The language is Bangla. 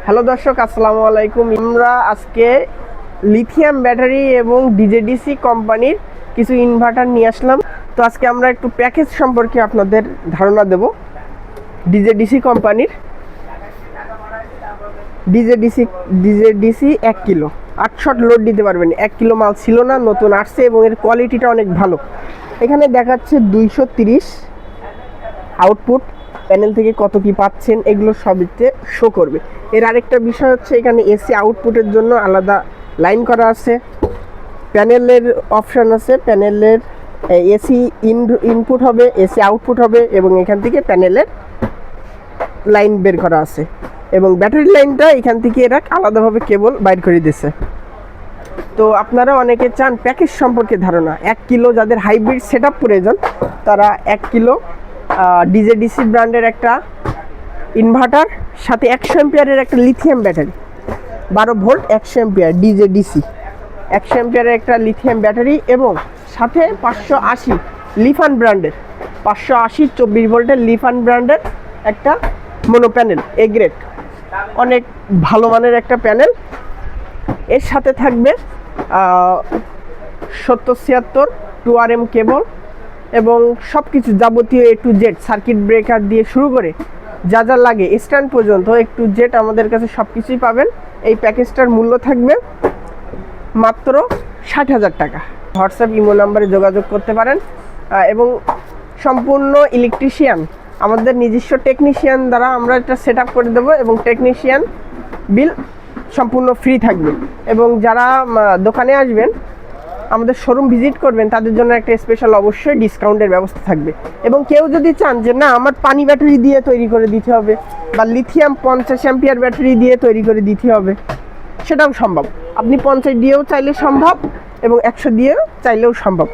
হ্যালো দর্শক, আসসালামু আলাইকুম। আমরা আজকে লিথিয়াম ব্যাটারি এবং ডিজেডিসি কোম্পানির কিছু ইনভার্টার নিয়ে আসলাম। তো আজকে আমরা একটু প্যাকেজ সম্পর্কে আপনাদের ধারণা দেব। ডিজেডিসি কোম্পানির ডিজেডিসি 1 কিলো 8 শট লোড দিতে পারবেন। 1 কিলো মাল ছিল না, নতুন আসছে এবং এর কোয়ালিটিটা অনেক ভালো। এখানে দেখাচ্ছে 230 আউটপুট। প্যানেল থেকে কত কি পাচ্ছেন এগুলো সবইতে শো করবে। এর আরেকটা বিষয় হচ্ছে এখানে এসি আউটপুটের জন্য আলাদা লাইন করা আছে, প্যানেলের অপশান আছে, প্যানেলের এসি ইনপুট হবে, এসি আউটপুট হবে এবং এখান থেকে প্যানেলের লাইন বের করা আছে এবং ব্যাটারি লাইনটা এখান থেকে এরা আলাদাভাবে কেবল বাইর করে দিয়েছে। তো আপনারা অনেকে চান প্যাকেজ সম্পর্কে ধারণা। 1 কিলো যাদের হাইব্রিড সেট আপ প্রয়োজন তারা 1 কিলো ডিজেডিসি ব্র্যান্ডের একটা ইনভার্টার, সাথে 100 এম্পিয়ারের একটা lithium battery, 12 volt 100 ampere DJDC 100 এম্পিয়ারের একটা লিথিয়াম ব্যাটারি এবং সাথে 580 লিফান ব্র্যান্ডের 580 24 ভোল্টের লিফান ব্র্যান্ডের একটা মোনো প্যানেল, এ গ্রেড, অনেক ভালো মানের একটা প্যানেল। এর সাথে থাকবে 7076 2RM কেবল এবং সব কিছু যাবতীয় A to Z circuit breaker দিয়ে শুরু করে যা যা লাগে স্ট্যান্ড পর্যন্ত A to Z আমাদের কাছে সব কিছুই পাবেন। এই প্যাকেজটার মূল্য থাকবে মাত্র 60,000 টাকা। হোয়াটসঅ্যাপ ইমো নাম্বারে যোগাযোগ করতে পারেন এবং সম্পূর্ণ ইলেকট্রিশিয়ান, আমাদের নিজস্ব টেকনিশিয়ান দ্বারা আমরা এটা সেট আপ করে দেবো এবং টেকনিশিয়ান বিল সম্পূর্ণ ফ্রি থাকবে। এবং যারা দোকানে আসবেন, আমাদের শোরুম ভিজিট করবেন, তাদের জন্য একটা স্পেশাল অবশ্যই ডিসকাউন্টের ব্যবস্থা থাকবে। এবং কেউ যদি চান যে না আমার পানি ব্যাটারি দিয়ে তৈরি করে দিতে হবে বা লিথিয়াম 50 অ্যাম্পিয়ার ব্যাটারি দিয়ে তৈরি করে দিতে হবে, সেটাও সম্ভব। আপনি 50 দিয়েও চাইলে সম্ভব এবং 100 দিয়েও চাইলেও সম্ভব।